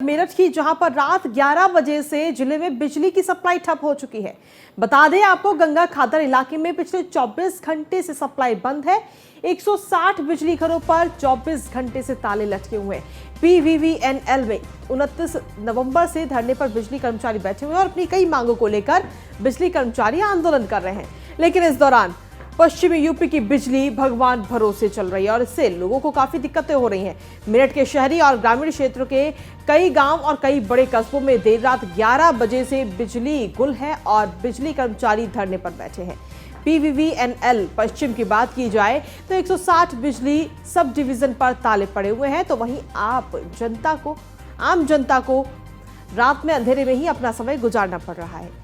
मेरठ की, जहां पर रात 11 बजे से जिले में बिजली की सप्लाई ठप हो चुकी है। बता दें आपको, गंगा खादर इलाके में पिछले 24 घंटे से सप्लाई बंद है। 160 बिजली घरों पर 24 घंटे से ताले लटके हुए हैं। पीवीवीएनएल में 29 नवंबर से धरने पर बिजली कर्मचारी बैठे हुए हैं और अपनी कई मांगों को लेकर बिजली कर्मचारी आंदोलन कर रहे हैं। लेकिन इस दौरान पश्चिमी यूपी की बिजली भगवान भरोसे चल रही है और इससे लोगों को काफी दिक्कतें हो रही हैं। मेरठ के शहरी और ग्रामीण क्षेत्रों के कई गांव और कई बड़े कस्बों में देर रात 11 बजे से बिजली गुल है और बिजली कर्मचारी धरने पर बैठे हैं। पीवीवीएनएल पश्चिम की बात की जाए तो 160 बिजली सब डिवीजन पर ताले पड़े हुए हैं, तो वहीं आम जनता को रात में अंधेरे में ही अपना समय गुजारना पड़ रहा है।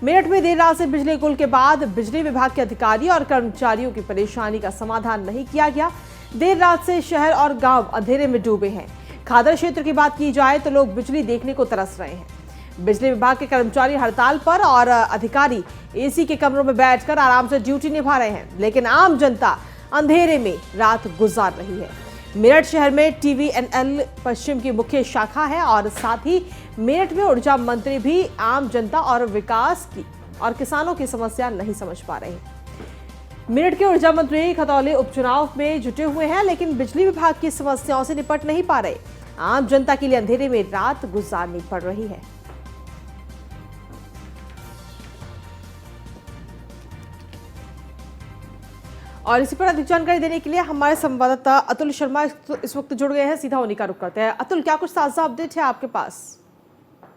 मेरठ में देर रात से बिजली गुल के बाद बिजली विभाग के अधिकारी और कर्मचारियों की परेशानी का समाधान नहीं किया गया। देर रात से शहर और गांव अंधेरे में डूबे हैं। खादर क्षेत्र की बात की जाए तो लोग बिजली देखने को तरस रहे हैं। बिजली विभाग के कर्मचारी हड़ताल पर और अधिकारी एसी के कमरों में बैठकर आराम से ड्यूटी निभा रहे हैं, लेकिन आम जनता अंधेरे में रात गुजार रही है। मेरठ शहर में टीवीएनएल पश्चिम की मुख्य शाखा है और साथ ही मेरठ में ऊर्जा मंत्री भी आम जनता और विकास की और किसानों की समस्या नहीं समझ पा रहे हैं। मेरठ के ऊर्जा मंत्री खतौली उपचुनाव में जुटे हुए हैं, लेकिन बिजली विभाग की समस्याओं से निपट नहीं पा रहे। आम जनता के लिए अंधेरे में रात गुजारनी पड़ रही है। और इसी पर अधिक जानकारी देने के लिए हमारे संवाददाता अतुल शर्मा इस वक्त जुड़ गए हैं। सीधा उन्हीं का रुख करते हैं। अतुल, क्या कुछ ताजा अपडेट है आपके पास?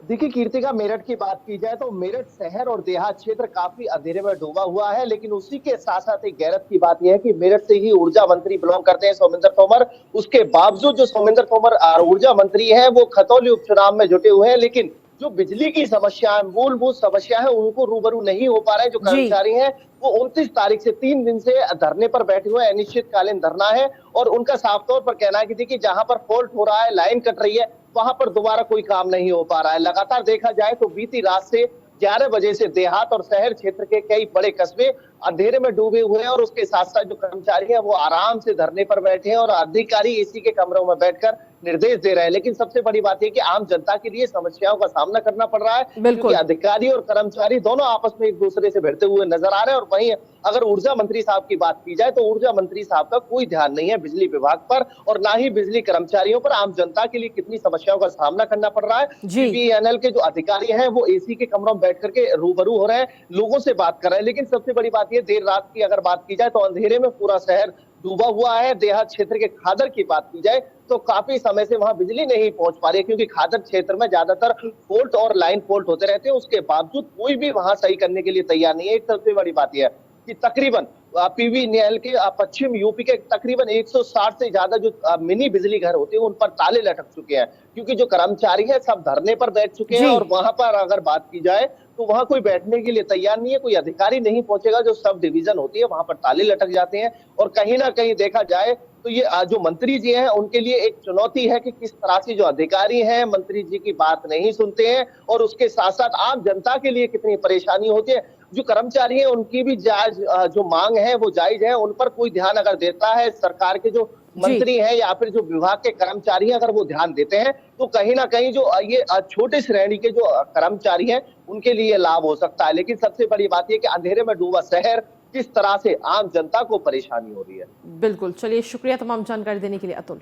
देखिए कीर्तिका, मेरठ की बात की जाए तो मेरठ शहर और देहात क्षेत्र काफी अंधेरे में डूबा हुआ है, लेकिन उसी के साथ साथ एक गैरत की बात यह है कि मेरठ से ही ऊर्जा मंत्री बिलोंग करते हैं सोमेंद्र तोमर। उसके बावजूद जो सोमेंद्र तोमर ऊर्जा मंत्री है वो खतौली उपचुनाव में जुटे हुए हैं, लेकिन जो बिजली की समस्या है, मूलभूत समस्या है, उनको रूबरू नहीं हो पा रहे हैं। जो कर्मचारी हैं वो 29 तारीख से 3 दिन से धरने पर बैठे हुए हैं। अनिश्चितकालीन धरना है और उनका साफ तौर पर कहना है कि देखिए, जहां पर फॉल्ट हो रहा है, लाइन कट रही है, वहां पर दोबारा कोई काम नहीं हो पा रहा है। लगातार देखा जाए तो बीती रात से 11 बजे से देहात और शहर क्षेत्र के कई बड़े कस्बे अंधेरे में डूबे हुए हैं और उसके साथ साथ जो कर्मचारी हैं वो आराम से धरने पर बैठे हैं और अधिकारी एसी के कमरों में बैठकर निर्देश दे रहे हैं। लेकिन सबसे बड़ी बात यह कि आम जनता के लिए समस्याओं का सामना करना पड़ रहा है, क्योंकि अधिकारी और कर्मचारी दोनों आपस में एक दूसरे से भिड़ते हुए नजर आ रहे हैं। और वहीं अगर ऊर्जा मंत्री साहब की बात की जाए तो ऊर्जा मंत्री साहब का कोई ध्यान नहीं है बिजली विभाग पर और ना ही बिजली कर्मचारियों पर। आम जनता के लिए कितनी समस्याओं का सामना करना पड़ रहा है। पीवीएनएल के जो अधिकारी हैं वो एसी के कमरों में बैठ करके रूबरू हो रहे हैं, लोगों से बात कर रहे हैं। लेकिन सबसे बड़ी बात यह, देर रात की अगर बात की जाए तो अंधेरे में पूरा शहर डूबा हुआ है। देहात क्षेत्र के खादर की बात की जाए तो काफी समय से वहां बिजली नहीं पहुंच पा रही है, क्योंकि खादर क्षेत्र में ज्यादातर फॉल्ट और लाइन फॉल्ट होते रहते हैं। उसके बावजूद कोई भी वहां सही करने के लिए तैयार नहीं है। एक सबसे बड़ी बात यह है कि तकरीबन पीवीएनएल के पश्चिम यूपी के तकरीबन 160 से ज्यादा जो मिनी बिजली घर होते हैं उन पर ताले लटक चुके हैं, क्योंकि जो कर्मचारी है सब धरने पर बैठ चुके हैं। और वहां पर अगर बात की जाए तो वहां कोई बैठने के लिए तैयार नहीं है, कोई अधिकारी नहीं पहुंचेगा। जो सब डिवीजन होती है वहां पर ताले लटक जाते हैं। और कहीं ना कहीं देखा जाए तो ये जो मंत्री जी हैं उनके लिए एक चुनौती है कि किस तरह से जो अधिकारी हैं मंत्री जी की बात नहीं सुनते हैं और उसके साथ साथ आम जनता के लिए कितनी परेशानी होती है। जो कर्मचारी हैं उनकी भी जायज जो मांग है वो जायज है, उन पर कोई ध्यान अगर देता है सरकार के जो मंत्री हैं या फिर जो विभाग के कर्मचारी हैं, अगर वो ध्यान देते हैं तो कहीं ना कहीं जो ये छोटे श्रेणी के जो कर्मचारी हैं उनके लिए लाभ हो सकता है। लेकिन सबसे बड़ी बात यह कि अंधेरे में डूबा शहर किस तरह से आम जनता को परेशानी हो रही है। बिल्कुल, चलिए शुक्रिया तमाम जानकारी देने के लिए अतुल।